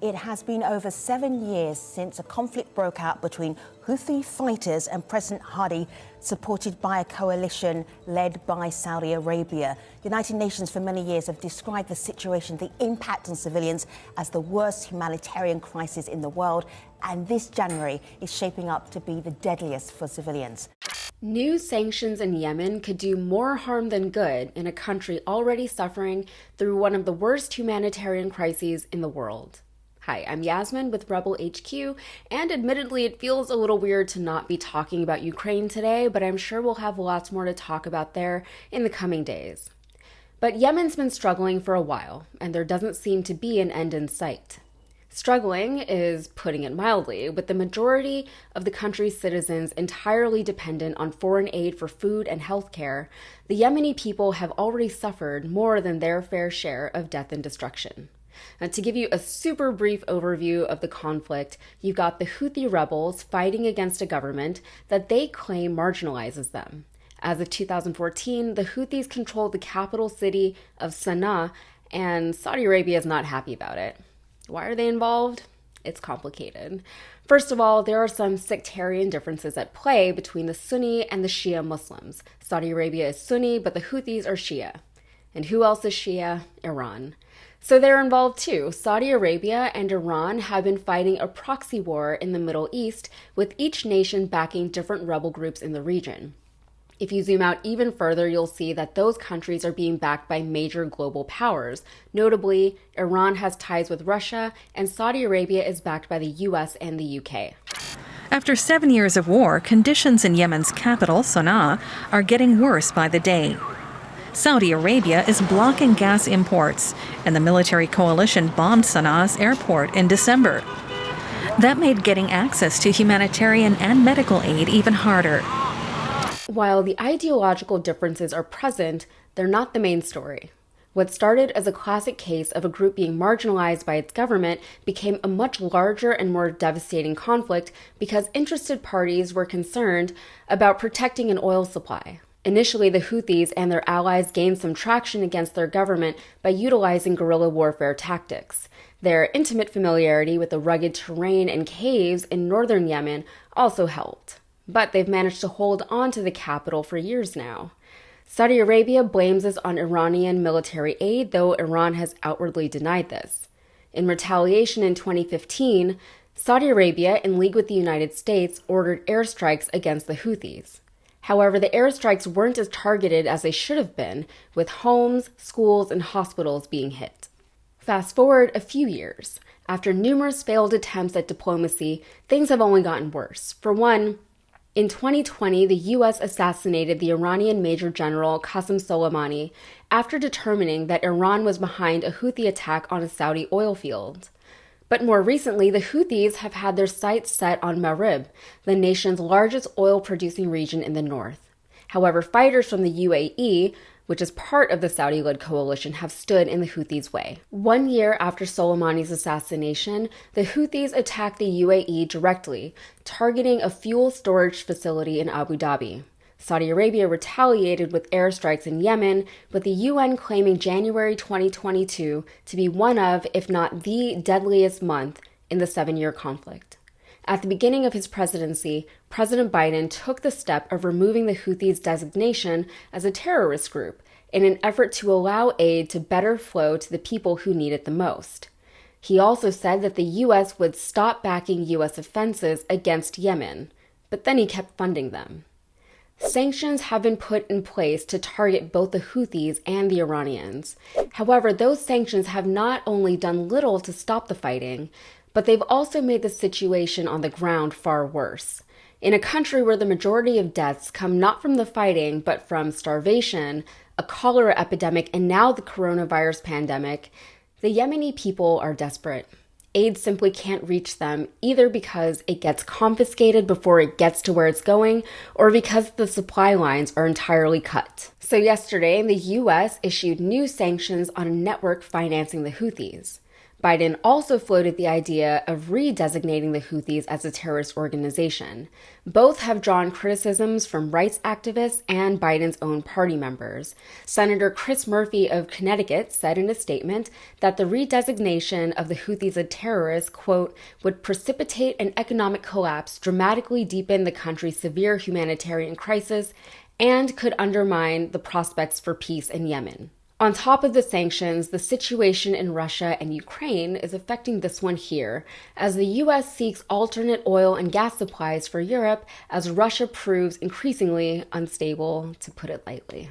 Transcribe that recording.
It has been over 7 years since a conflict broke out between Houthi fighters and President Hadi, supported by a coalition led by Saudi Arabia. United Nations for many years have described the situation, the impact on civilians, as the worst humanitarian crisis in the world. And this January is shaping up to be the deadliest for civilians. New sanctions in Yemen could do more harm than good in a country already suffering through one of the worst humanitarian crises in the world. Hi, I'm Yasmin with Rebel HQ, and admittedly it feels a little weird to not be talking about Ukraine today, but I'm sure we'll have lots more to talk about there in the coming days. But Yemen's been struggling for a while, and there doesn't seem to be an end in sight. Struggling is putting it mildly, with the majority of the country's citizens entirely dependent on foreign aid for food and healthcare. The Yemeni people have already suffered more than their fair share of death and destruction. Now, to give you a super brief overview of the conflict, you've got the Houthi rebels fighting against a government that they claim marginalizes them. As of 2014, the Houthis controlled the capital city of Sana'a, and Saudi Arabia is not happy about it. Why are they involved? It's complicated. First of all, there are some sectarian differences at play between the Sunni and the Shia Muslims. Saudi Arabia is Sunni, but the Houthis are Shia. And who else is Shia? Iran. So they're involved too. Saudi Arabia and Iran have been fighting a proxy war in the Middle East, with each nation backing different rebel groups in the region. If you zoom out even further, you'll see that those countries are being backed by major global powers. Notably, Iran has ties with Russia, and Saudi Arabia is backed by the US and the UK. After 7 years of war, conditions in Yemen's capital, Sana'a, are getting worse by the day. Saudi Arabia is blocking gas imports, and the military coalition bombed Sana'a's airport in December. That made getting access to humanitarian and medical aid even harder. While the ideological differences are present, they're not the main story. What started as a classic case of a group being marginalized by its government became a much larger and more devastating conflict because interested parties were concerned about protecting an oil supply. Initially, the Houthis and their allies gained some traction against their government by utilizing guerrilla warfare tactics. Their intimate familiarity with the rugged terrain and caves in northern Yemen also helped. But they've managed to hold on to the capital for years now. Saudi Arabia blames this on Iranian military aid, though Iran has outwardly denied this. In retaliation in 2015, Saudi Arabia, in league with the United States, ordered airstrikes against the Houthis. However, the airstrikes weren't as targeted as they should have been, with homes, schools, and hospitals being hit. Fast forward a few years. After numerous failed attempts at diplomacy, things have only gotten worse. For one, in 2020, the U.S. assassinated the Iranian Major General Qasem Soleimani after determining that Iran was behind a Houthi attack on a Saudi oil field. But more recently, the Houthis have had their sights set on Marib, the nation's largest oil-producing region in the north. However, fighters from the UAE, which is part of the Saudi-led coalition, have stood in the Houthis' way. 1 year after Soleimani's assassination, the Houthis attacked the UAE directly, targeting a fuel storage facility in Abu Dhabi. Saudi Arabia retaliated with airstrikes in Yemen, with the UN claiming January 2022 to be one of, if not the deadliest month in the 7-year conflict. At the beginning of his presidency, President Biden took the step of removing the Houthis' designation as a terrorist group in an effort to allow aid to better flow to the people who need it the most. He also said that the U.S. would stop backing U.S. offenses against Yemen, but then he kept funding them. Sanctions have been put in place to target both the Houthis and the Iranians. However, those sanctions have not only done little to stop the fighting, but they've also made the situation on the ground far worse. In a country where the majority of deaths come not from the fighting, but from starvation, a cholera epidemic, and now the coronavirus pandemic, the Yemeni people are desperate. Aid simply can't reach them, either because it gets confiscated before it gets to where it's going, or because the supply lines are entirely cut. So yesterday, the U.S. issued new sanctions on a network financing the Houthis. Biden also floated the idea of redesignating the Houthis as a terrorist organization. Both have drawn criticisms from rights activists and Biden's own party members. Senator Chris Murphy of Connecticut said in a statement that the redesignation of the Houthis as terrorists, quote, would precipitate an economic collapse, dramatically deepen the country's severe humanitarian crisis, and could undermine the prospects for peace in Yemen. On top of the sanctions, the situation in Russia and Ukraine is affecting this one here, as the U.S. seeks alternate oil and gas supplies for Europe as Russia proves increasingly unstable, to put it lightly.